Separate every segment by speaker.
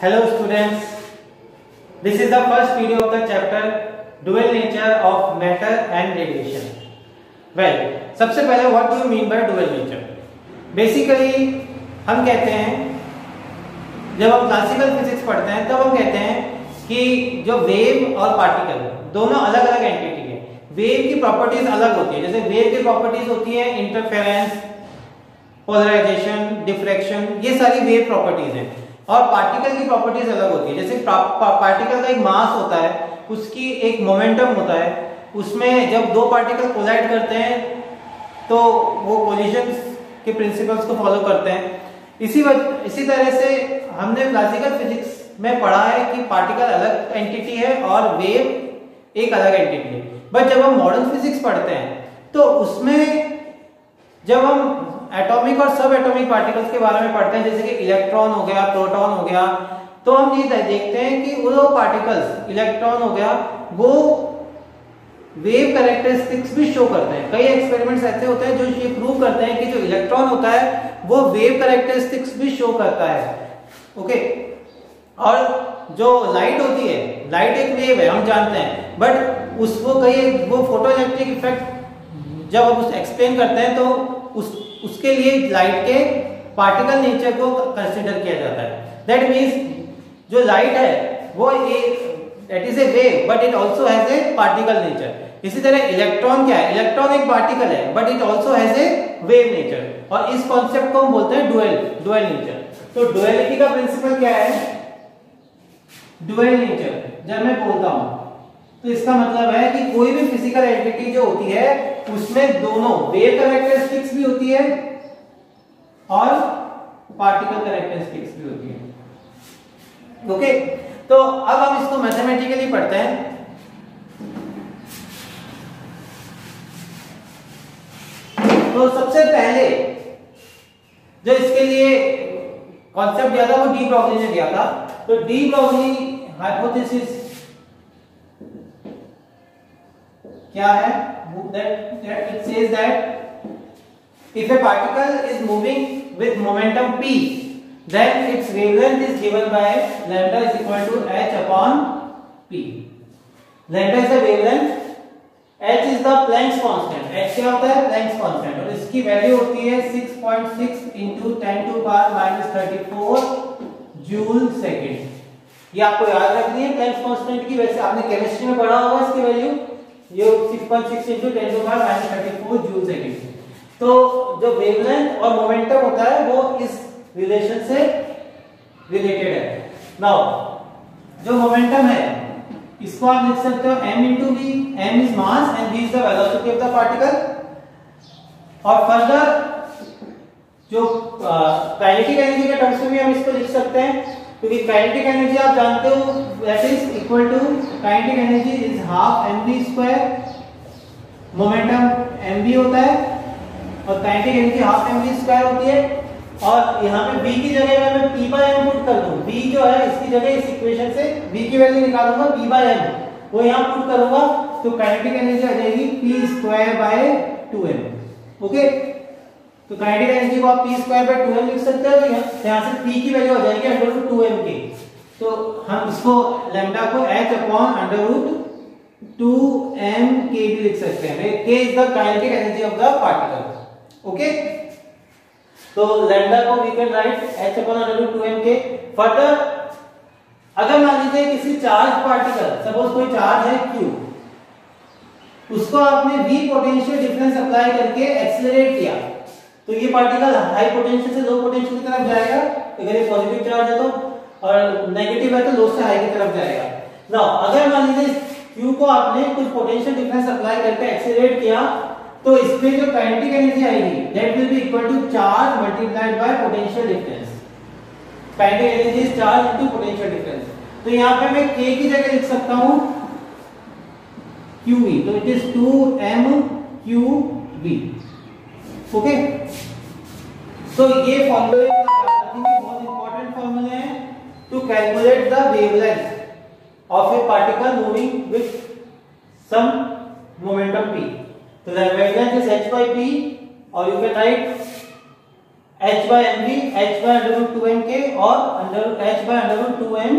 Speaker 1: Hello students, this is the first video of the chapter dual nature of matter and radiation. Well, सबसे पहले what do you mean by dual nature? Basically हम कहते हैं जब हम classical physics पढ़ते हैं तब हम कहते हैं कि जो वेव और पार्टिकल दोनों अलग अलग एंटिटी है। वेव की प्रॉपर्टीज अलग होती है, जैसे वेव की प्रॉपर्टीज होती है इंटरफेरेंस, पोलराइजेशन, डिफ्रैक्शन, ये सारी वेव प्रॉपर्टीज हैं। और पार्टिकल की प्रॉपर्टीज अलग होती है, जैसे पार्टिकल का एक मास होता है, उसकी एक मोमेंटम होता है, उसमें जब दो पार्टिकल कोलाइड करते हैं तो वो कोलिजन के प्रिंसिपल्स को फॉलो करते हैं। इसी तरह से हमने क्लासिकल फिजिक्स में पढ़ा है कि पार्टिकल अलग एंटिटी है और वेव एक अलग एंटिटी है। बट जब हम मॉडर्न फिजिक्स पढ़ते हैं तो उसमें जब हम एटॉमिक और सब एटॉमिक पार्टिकल्स के बारे में पढ़ते हैं, जैसे कि इलेक्ट्रॉन हो गया, प्रोटॉन हो गया, तो हम ये देखते हैं कि वो पार्टिकल्स, इलेक्ट्रॉन हो गया, वो वेव कैरेक्टरिस्टिक्स भी शो करते हैं। कई एक्सपेरिमेंट्स ऐसे होते हैं जो ये प्रूव करते हैं कि जो इलेक्ट्रॉन होता है वो वेव कैरेक्टरिस्टिक्स भी शो करता है। ओके, और जो लाइट होती है, लाइट एक वेव है, हम जानते हैं, बट वो फोटो इलेक्ट्रिक इफेक्ट जब हम उस एक्सप्लेन करते हैं तो उसके लिए लाइट के पार्टिकल नेचर को कंसीडर किया जाता है। दैट मींस जो लाइट है वो that is a wave but it also has a particle nature. इसी तरह इलेक्ट्रॉन क्या है, इलेक्ट्रॉन एक पार्टिकल है but it also has a wave nature, और इस कॉन्सेप्ट को हम बोलते हैं डुअल नेचर। तो डुअलिटी का प्रिंसिपल क्या है, डुअल नेचर जब मैं बोलता हूं तो इसका मतलब है कि कोई भी फिजिकल एंटिटी जो होती है उसमें दोनों वेव कैरेक्टरिस्टिक्स भी होती है और पार्टिकल कैरेक्टरिस्टिक्स भी होती है। ओके, तो अब हम इसको मैथमेटिकली पढ़ते हैं। तो सबसे पहले जो इसके लिए कॉन्सेप्ट दिया था वो डी ब्रॉगली ने दिया था। तो डी ब्रॉगली हाइपोथेसिस क्या है, that it says that if a particle is moving with momentum p, then its wavelength is given by lambda is equal to h upon p. Lambda is the wavelength, h is the Planck's constant। h क्या होता है, Planck's constant, और इसकी value होती है 6.6 into 10 to power minus 34 joule second. ये आपको याद रखनी है Planck's constant की, वैसे आपने केमिस्ट्री में पढ़ा होगा इसकी वैल्यू, ये 6.6 into 10 to power minus 34 joule second. तो जो वेवलेंथ और मोमेंटम होता है वो इस रिलेशन से रिलेटेड है। नाउ जो मोमेंटम है इसको आप लिख सकते हो m into v, m is mass and v is the velocity of the particle। और फर्दर जो काइनेटिक एनर्जी के टर्म्स में भी हम इसको लिख सकते हैं, क्योंकि काइनेटिक एनर्जी आप जानते हो that is equal to, kinetic energy is half mv square, momentum mv होता है और kinetic energy half mv square होती है। और यहाँ पे v की जगह मैं p by m पुट कर दूं, v जो है इसकी जगह इस इक्वेशन से v की वैल्यू निकालूंगा p by m, वो यहाँ पुट करूंगा तो काइनेटिक एनर्जी आ जाएगी p square by 2m। Okay, तो काइनेटिक एनर्जी को आप p स्क्वायर बाय 2m लिख सकते हो, तो यहाँ से p की वैल्यू आ जाएगी अंडर रूट 2m के। तो हम इसको लैम्डा को h upon under root 2m के भी लिख सकते हैं। k is the kinetic energy of the particle. Okay, तो लैम्डा को we can write h upon under root 2m के। फर्दर अगर मान लीजिए किसी चार्ज पार्टिकल, सपोज कोई चार्ज है q, उसको आपने v पोटेंशियल डिफरेंस अप्लाई करके एक्सेलरेट किया, तो ये पार्टिकल हाई पोटेंशियल से लो पोटेंशियल की तरफ जाएगा, अगर ये पॉजिटिव चार्ज है तो, और नेगेटिव है तो लो से हाई की तरफ जाएगा। नाउ अगर मान लीजिए q को आपने कुछ पोटेंशियल डिफरेंस अप्लाई करके एक्सेलरेट किया, तो इसमें जो काइनेटिक एनर्जी आएगी that will be equal to charge multiplied by potential difference. Kinetic energy is charge into potential difference. तो यहाँ पे मैं k की जगह लिख सकता हूँ qv, तो इट इज 2mqv। ओके, तो ये फॉर्मूले बहुत इंपॉर्टेंट फॉर्मूले हैं to calculate the wavelength of a particle moving with some momentum p। तो the wavelength is h by p, or you can write h by mv, h by under root 2mk और h by under root 2m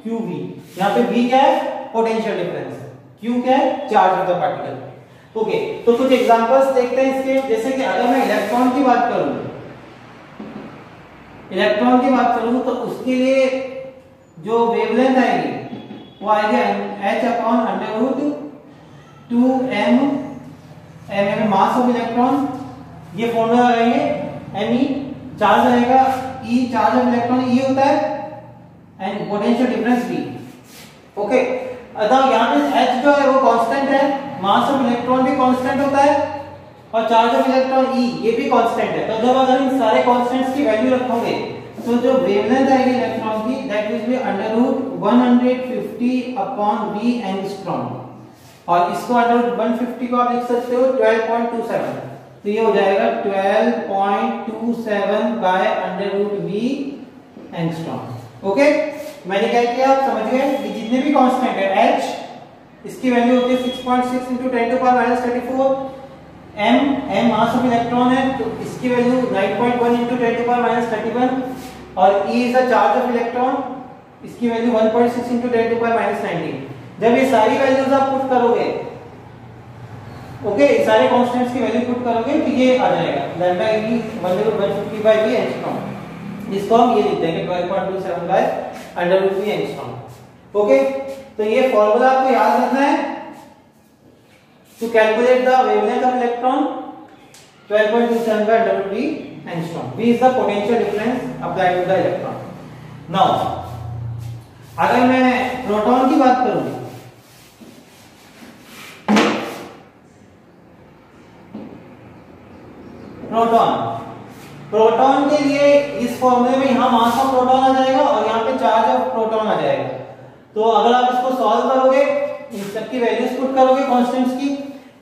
Speaker 1: qv। यहाँ पे v क्या है? Potential difference. q क्या है? Charge of the particle. Okay, तो कुछ examples देखते हैं इसके। जैसे कि अगर मैं इलेक्ट्रॉन की बात करूं, तो उसके लिए जो वेवलेंथ आएगी वो आएगी h upon under root 2m, m mass of electron, ये फॉर्मूला लगाएंगे। me चार्ज रहेगा, e charge of electron e होता है, and potential difference v। Okay, अतः यहाँ पे h जो है वो कांस्टेंट है, मास ऑफ इलेक्ट्रॉन भी कांस्टेंट होता है और चार्ज ऑफ इलेक्ट्रॉन e ये भी कांस्टेंट है। तो जब अगर इन सारे कांस्टेंट्स की वैल्यू रखोगे तो जो वेवलेंथ आएगी इलेक्ट्रॉन की that will be under root 150 upon v angstrom, और इसको अंडर रूट 150 को आप लिख सकते हो 12.27, तो ये हो जाएगा 12.27 by under root v angstrom. Okay, मैंने क्या किया आप समझ गए कि जितने भी कांस्टेंट है h इसकी वैल्यू होती है 6.6 into 10 to power minus 34, m mass of electron है तो इसकी value 9.1 into 10 to power minus 31, और e is the charge of electron, इसकी value 1.6 into 10 to power minus 19। जब ये सारी वैल्यूज आप पुट करोगे, ओके, सारे कांस्टेंट्स की वैल्यू पुट करोगे तो ये आ जाएगा lambda e 150 by v angstrom. इसको हम ये लिख देंगे 12.27 by under root v angstrom. Okay, तो ये फार्मूला आपको याद रखना है to calculate the wavelength of electron, 12.27 by under root v angstrom. v is the potential difference applied to the electron. Now अगर मैं प्रोटॉन की बात करूं, प्रोटॉन के लिए इस फॉर्मूले में यहां मास ऑफ प्रोटॉन आ जाएगा और यहां पे चार्ज ऑफ प्रोटॉन आ जाएगा। तो अगर आप इसको सॉल्व करोगे, इन सब की वैल्यूज पुट करोगे कांस्टेंट्स की,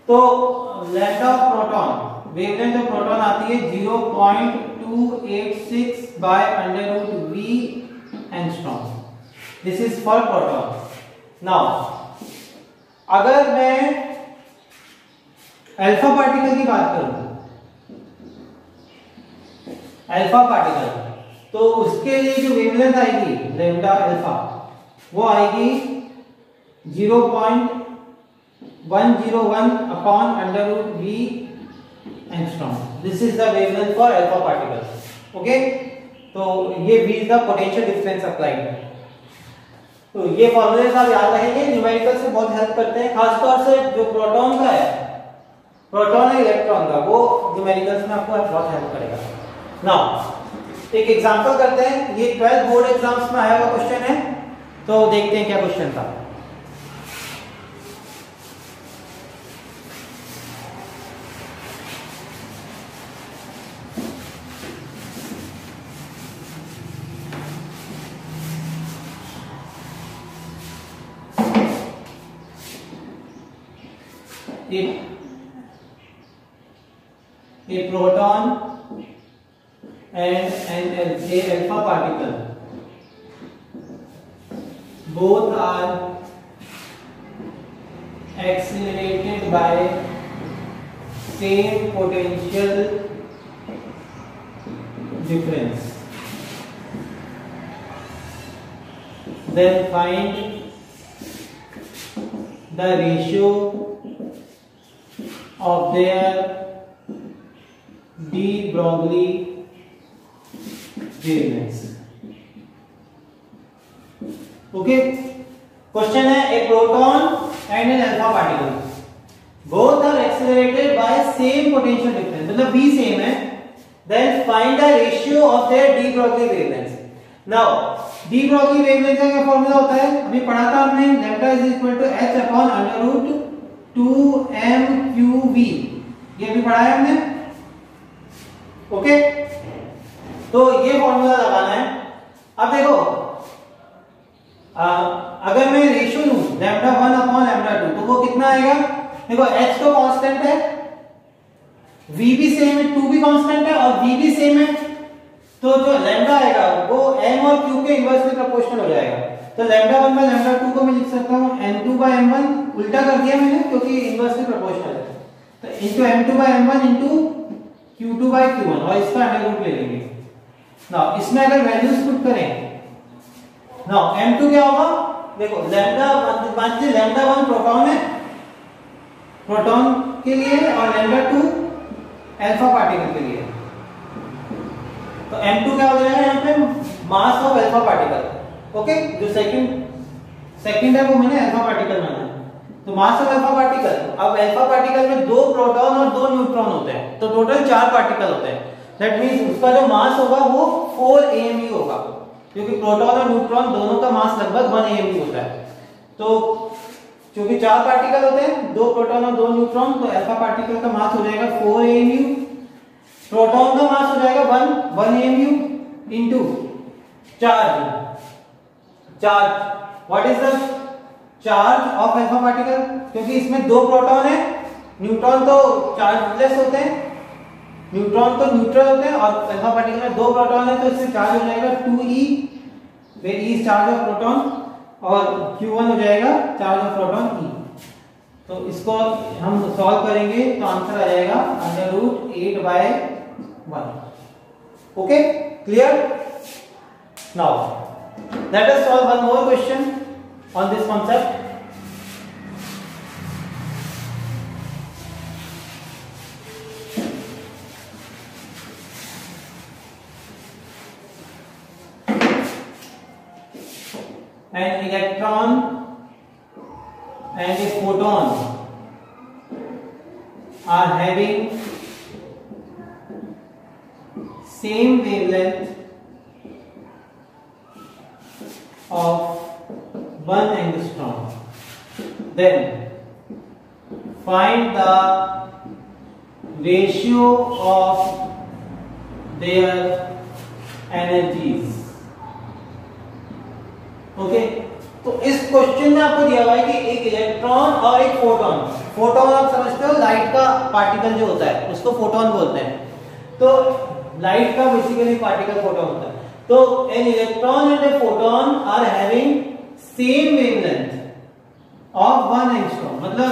Speaker 1: तो lambda of proton, wavelength of proton आती है 0.286 by under root v angstrom. This is for proton. Now अगर मैं अल्फा पार्टिकल की बात करूं, अल्फा पार्टिकल, तो उसके लिए जो वेवलेंथ आएगी लैम्डा अल्फा वो आएगी 0.101 upon under root v angstrom. This is the wavelength for alpha particle. Okay, तो ये v is the potential difference applied. तो ये फॉर्मूलेस आप याद रखेंगे, न्यूमेरिकल से बहुत हेल्प करते हैं, खासतौर से जो प्रोटॉन का है, प्रोटॉन और इलेक्ट्रॉन का, वो न्यूमेरिकल्स में आपको बहुत हेल्प करेगा। नाउ एक एग्जांपल करते हैं, ये 12 बोर्ड एग्जाम्स में आया हुआ क्वेश्चन है, तो देखते हैं क्या क्वेश्चन था। A proton and an alpha particle both are accelerated by same potential difference. Then find the ratio of their de Broglie wavelengths. Okay, question है a proton and an alpha particle both are accelerated by same potential difference, मतलब v same है। Then find the ratio of their de Broglie wavelengths. Now de Broglie wavelength का क्या formula होता है, अभी पढ़ा था हमने, lambda is equal to h upon under root 2mqv, ये भी पढ़ा है हमने। ओके, तो ये फॉर्मूला लगाना है। अब देखो, अगर मैं रेशियो लूं लैम्डा 1 अपॉन लैम्डा 2 तो वो कितना आएगा, देखो h तो कांस्टेंट है, v भी सेम है, 2 भी कांस्टेंट है और v भी सेम है, तो जो लैम्डा आएगा वो m और q के इनवर्सली प्रोपोर्शनल हो जाएगा। तो लैम्डा 1 बाय लैम्डा 2 को मैं लिख सकता हूं m2 बाय m1, उल्टा कर दिया मैंने क्योंकि इनवर्सली प्रोपोर्शनल है, तो into m2 bye m1 into Q2 by Q1 और इसका अंडर रूट ले लेंगे। नाउ इसमें अगर वैल्यूज पुट करें, नाउ M2 क्या होगा, देखो लैम्डा मान लीजिए लैम्डा 1 प्रोटॉन है, प्रोटॉन के लिए, और लैम्डा 2 अल्फा पार्टिकल के लिए। तो M2 क्या हो जाएगा यहाँ पे, mass of alpha particle. Okay, जो सेकंड है वो मैंने अल्फा पार्टिकल माना है, तो मास ऑफ अल्फा पार्टिकल। अब अल्फा पार्टिकल में 2 प्रोटॉन और 2 न्यूट्रॉन होते हैं, तो टोटल 4 पार्टिकल होते हैं। दैट मींस उसका जो मास होगा वो 4 AMU होगा, क्योंकि प्रोटॉन और न्यूट्रॉन दोनों का मास लगभग 1 AMU होता है। तो क्योंकि 4 पार्टिकल होते हैं, 2 प्रोटॉन और 2 न्यूट्रॉन, तो अल्फा पार्टिकल का मास हो जाएगा 4 AMU, प्रोटॉन का मास हो जाएगा 1 AMU into charge. What is the charge of alpha particle, क्योंकि इसमें 2 प्रोटॉन है, न्यूट्रॉन तो चार्जलेस होते हैं, न्यूट्रॉन तो न्यूट्रल होते हैं, और अल्फा पार्टिकल में 2 प्रोटॉन है, तो इससे चार्ज हो जाएगा 2e, where e is charge of proton, और Q1 हो जाएगा चार्ज ऑफ प्रोटॉन e। तो इसको हम सॉल्व करेंगे तो आंसर आ जाएगा √8/1। Okay, clear? Now let us solve one more question on this concept. An electron and a photon are having same wavelength of 1 angstrom. Then find the ratio of their energies. Okay, तो इस question में आपको दिया हुआ है कि एक electron और एक फोटोन। फोटोन आप समझते हो लाइट का पार्टिकल जो होता है उसको फोटोन बोलते हैं, तो लाइट का बेसिकली पार्टिकल फोटोन होता है। तो an electron and a photon are having same wavelength of 1 angstrom, मतलब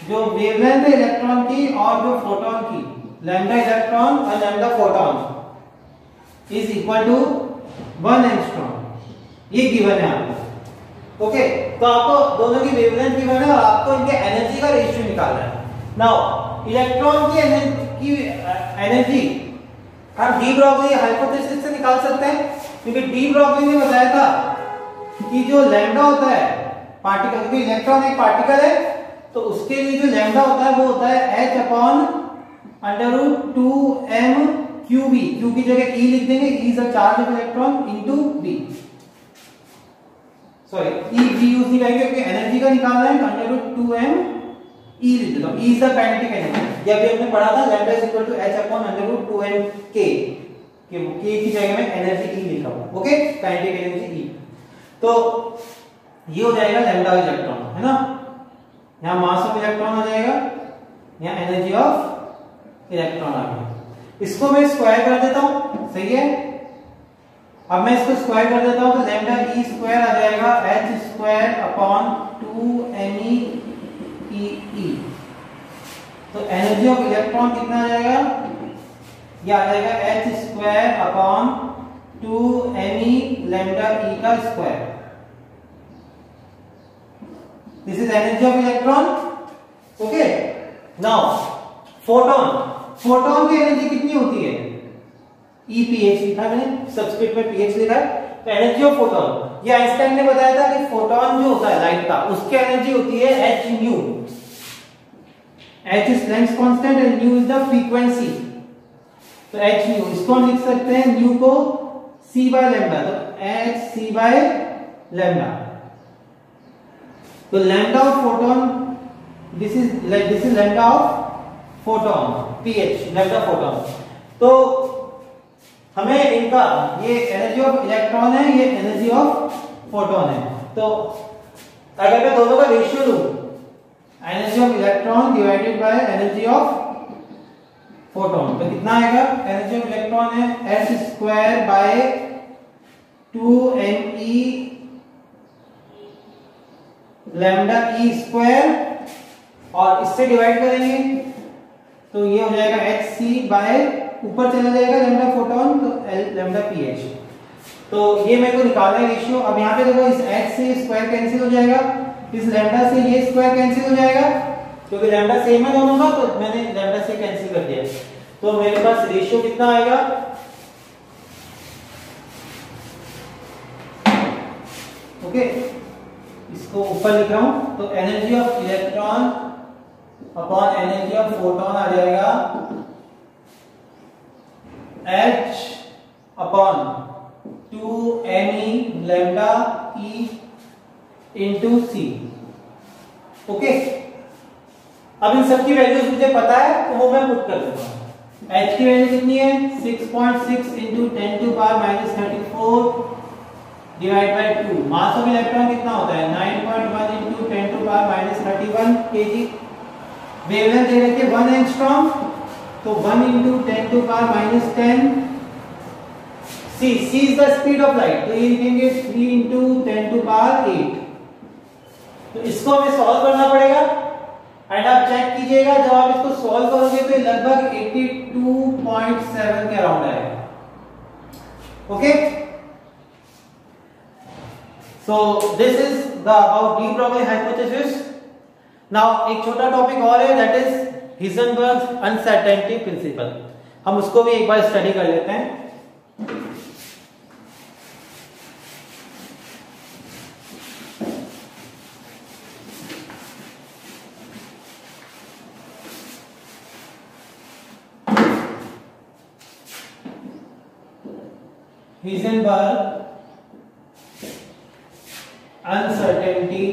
Speaker 1: जो वेवलेंथ है इलेक्ट्रॉन की और जो फोटोन की, लैम्डा इलेक्ट्रॉन और lambda photon is equal to 1 angstrom, ये गिवन है आपको। ओके, तो आपको दोनों की वेवलेंथ गिवन है और आपको इनके एनर्जी का रेशियो निकालना है। नाउ इलेक्ट्रॉन की एनर्जी हम डी ब्रॉगली हाइपोथेसिस से निकाल सकते हैं, क्योंकि डी ब्रॉगली ने बताया था कि जो लैम्डा होता है पार्टिकल, क्योंकि इलेक्ट्रॉन एक पार्टिकल है, तो उसके लिए जो लैम्डा होता है वो होता है h/√2m qv। q की जगह e लिख देंगे, e is the charge of electron into v, sorry e v use नहीं करेंगे क्योंकि एनर्जी का निकालना है, √2m e लिख देता हूं, e is the kinetic energy. ये अभी हमने पढ़ा था lambda is equal to h/√2m k, k की जगह में एनर्जी e लिखा हुआ। Okay, kinetic energy e। तो ये हो जाएगा लैम्डा इलेक्ट्रॉन, है ना, यहाँ मास ऑफ इलेक्ट्रॉन हो जाएगा, यहाँ एनर्जी ऑफ इलेक्ट्रॉन आ गया। इसको मैं स्क्वायर कर देता हूं, सही है। अब मैं इसको स्क्वायर कर देता हूं तो लैम्डा e स्क्वायर आ जाएगा h²/2me e। तो एनर्जी ऑफ इलेक्ट्रॉन कितना आ जाएगा, ये आ जाएगा h²/2me लैम्डा e का square. This is energy of electron. Okay, now photon की एनर्जी कितनी होती है, EPH लिखा मैंने, सब्सक्रिप्ट में pH लिखा है। तो एनर्जी ऑफ फोटोन, ये आइंस्टाइन ने बताया था कि फोटोन जो होता है लाइट का, उसकी एनर्जी होती है h new. h is length constant and new is the frequency, तो h न्यू, इसको हम लिख सकते हैं न्यू को c/लैम्डा, तो h c/लैम्डा। तो lambda of photon, this is lambda of photon, pH lambda photon. तो हमें इनका, ये एनर्जी ऑफ इलेक्ट्रॉन है, ये एनर्जी ऑफ फोटोन है। तो अगर मैं दोनों का रेशियो लूं, energy of electron divided by energy of photon, तो कितना आएगा, एनर्जी ऑफ इलेक्ट्रॉन है h²/2me लैम्डा e स्क्वायर, और इससे डिवाइड करेंगे तो ये हो जाएगा hc बाय ऊपर चला जाएगा लैम्डा फोटोन तो लैम्डा ph। तो ये मेरे को निकालना है रेशियो। अब यहाँ पे देखो इस h से स्क्वायर कैंसिल हो जाएगा, इस लैम्डा से ये स्क्वायर कैंसिल हो जाएगा क्योंकि लैम्डा सेम है दोनों का, तो मैंने लैम्डा से कैंसिल कर दिया। तो मेरे पास रेशियो कितना आएगा, ओके इसको ऊपर लिख रहा हूं, तो energy of electron upon energy of photon आ जाएगा h upon 2me lambda e into C. Okay अब इन सब की वैल्यूज मुझे पता है तो वो मैं पुट कर दूंगा। h की वैल्यू कितनी है 6.6 into 10 to power minus 34 divide by 2। Mass of electron कितना होता है 9.1 into 10 to power minus 31 kg। Wavelength दे रखे 1 एंगस्ट्रॉम, तो 1 into 10 to power minus 10। c is the speed of light, तो ये लिखेंगे 3 इंटू 10 टू पावर 8। तो इसको हमें सॉल्व करना पड़ेगा एंड आप चेक कीजिएगा जब आप इसको सॉल्व करोगे तो लगभग 82.7 के अराउंड आएगा। Okay so this is the about de Broglie hypothesis. Now एक छोटा टॉपिक और है दैट इज हिजेनबर्ग अनसर्टेनिटी प्रिंसिपल। हम उसको भी एक बार स्टडी कर लेते हैं। Heisenberg uncertainty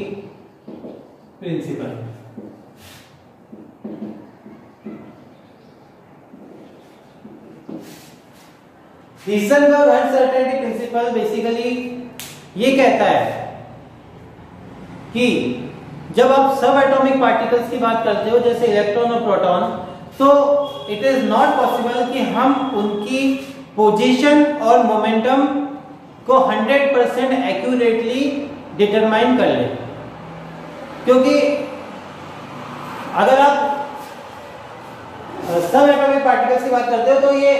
Speaker 1: principle। Heisenberg uncertainty principle basically ये कहता है कि जब आप सब एटॉमिक पार्टिकल्स की बात करते हो जैसे इलेक्ट्रॉन और प्रोटॉन, तो इट इज नॉट पॉसिबल कि हम उनकी पोजीशन और मोमेंटम को 100% एक्यूरेटली डिटरमाइन कर ले। क्योंकि अगर आप सब एटॉमिक पार्टिकल्स की बात करते हो तो ये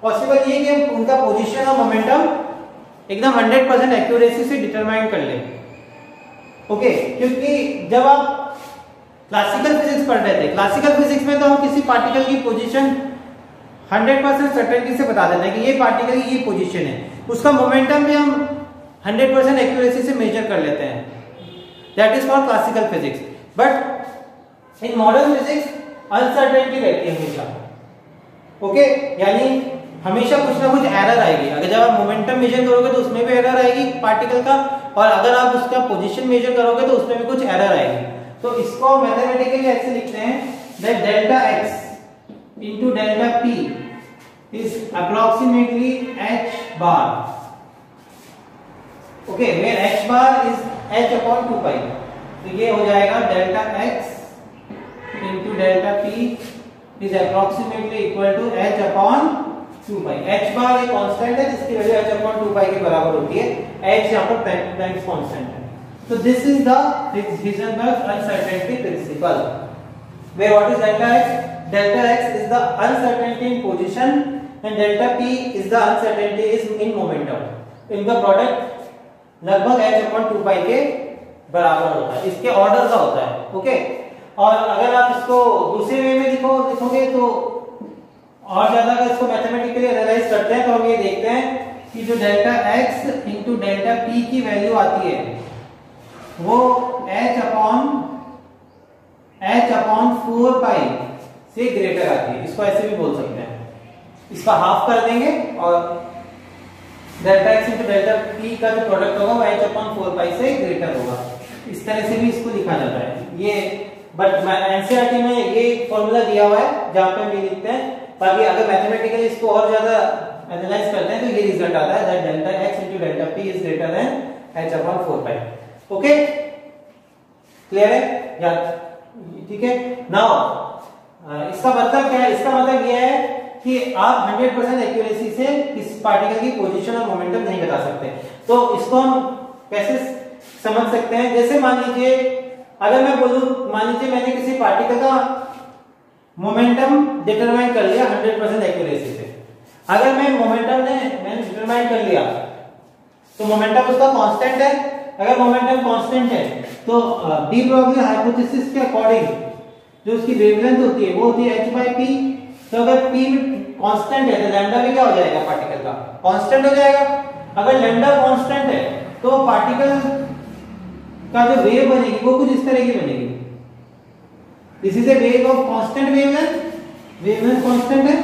Speaker 1: पॉसिबल ये कि उनका पोजीशन और मोमेंटम एकदम 100% एक्यूरेसी से डिटरमाइन कर ले। ओके क्योंकि जब आप क्लासिकल फिजिक्स पढ़ रहे थे, क्लासिकल फिजिक्स में तो हम किसी पार्टिकल की पोजीशन 100% सर्टेनिटी से बता देते हैं कि ये पार्टिकल की ये पोजीशन है, उसका मोमेंटम भी हम 100% एक्यूरेसी से मेजर कर लेते हैं। That is for classical physics. But in modern physics uncertainty रहती है हमेशा। ओके यानी हमेशा कुछ ना कुछ एरर आएगी। अगर जब आप मोमेंटम मेजर करोगे तो उसमें भी एरर आएगी पार्टिकल का, और अगर आप उसका पोजीशन मेजर करोगे तो उसमें भी कुछ एरर आएगी। तो इसको मैथमेटिकली ऐसे लिखते हैं that delta x into delta p is approximately h bar, okay where h bar is h upon 2 pi। तो ये हो जाएगा delta x into delta p is approximately equal to h upon 2 pi। h bar एक constant है जिसकी value h upon 2 pi के बराबर होती है। h यहाँ पर प्लैंक्स कांस्टेंट है। तो this is the Heisenberg uncertainty principle where what is delta x? Delta x is the uncertainty in position and delta p is the uncertainty is in momentum। इनका product लगभग h upon 2 pi के बराबर होता है, इसके order का होता है। ओके और अगर आप इसको दूसरे वे में लिखोगे तो और ज्यादा अगर इसको मैथमेटिकली एनालाइज करते हैं तो हम ये देखते हैं कि जो delta x into delta p की वैल्यू आती है वो h upon 4 pi से ग्रेटर आती है। इसको ऐसे भी बोल सकते हैं, इसका हाफ कर देंगे और delta x into delta p का जो प्रोडक्ट होगा वो h upon 4 pi से ग्रेटर होगा। इस तरह से भी इसको लिखा जाता है। ये बट एनसीईआरटी में ये फॉर्मूला दिया हुआ है जहां पे हम ये लिखते हैं। बाकी अगर मैथमेटिकली इसको और ज्यादा एनालाइज करते हैं तो ये रिजल्ट आता है that delta x into delta p is greater than h upon 4 pi। Okay clear है या ठीक है। नाउ इसका मतलब क्या है? इसका मतलब यह है कि आप 100% एक्यूरेसी से इस पार्टिकल की पोजीशन और मोमेंटम नहीं बता सकते। तो इसको हम कैसे समझ सकते हैं? जैसे मान लीजिए अगर मैं बोलूं, मान लीजिए मैंने किसी पार्टिकल का मोमेंटम डिटरमाइन कर लिया 100% एक्यूरेसी से। अगर मैं मैंने डिटरमाइन कर लिया तो मोमेंटम उसका कांस्टेंट है। अगर मोमेंटम कांस्टेंट है तो डी ब्रोगली हाइपोथेसिस के अकॉर्डिंग जो उसकी वेवलेंथ होती है वो होती है h/p। तो अगर p कांस्टेंट है तो लैम्डा भी क्या हो जाएगा, पार्टिकल का कांस्टेंट हो जाएगा। अगर लैम्डा कांस्टेंट है तो पार्टिकल का जो वेव बनेगी वो कुछ इस तरह की बनेगी। This is a wave of constant wavelength constant है।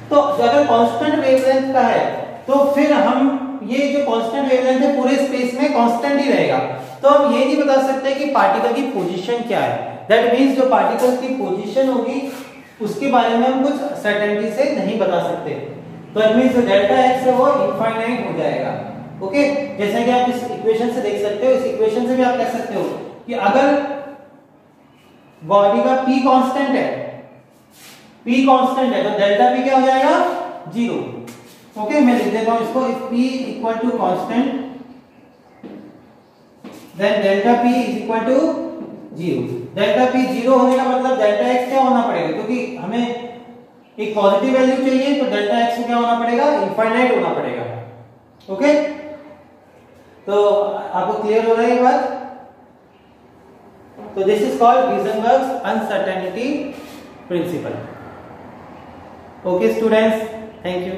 Speaker 1: तो अगर कांस्टेंट वेवलेंथ का है तो फिर हम ये जो कांस्टेंट वेवलेंथ है पूरे स्पेस में कांस्टेंट ही रहेगा। तो हम ये नहीं बता सकते कि पार्टिकल की पोजीशन क्या है। दैट मींस जो पार्टिकल की पोजीशन होगी उसके बारे में हम कुछ सर्टेनिटी से नहीं बता सकते। तो दैट मींस जो डेल्टा x है वो इनफाइनाइट हो जाएगा। ओके, जैसे कि आप इस इक्वेशन से देख सकते हो, इस इक्वेशन से भी आप कह सकते हो कि अगर बॉडी का p कांस्टेंट है, तो डेल्टा p क्या हो जाएगा, 0। ओके, मैं लिख देता हूं इसको, if p equal to constant then delta p is equal to 0। Delta p 0 होने का मतलब डेल्टा x क्या होना पड़ेगा, क्योंकि हमें एक पॉजिटिव वैल्यू चाहिए तो डेल्टा x को क्या होना पड़ेगा, इनफाइनाइट होना पड़ेगा। ओके, तो आपको क्लियर हो रहा है ये बात। तो this is called Heisenberg's uncertainty principle. Okay students, thank you.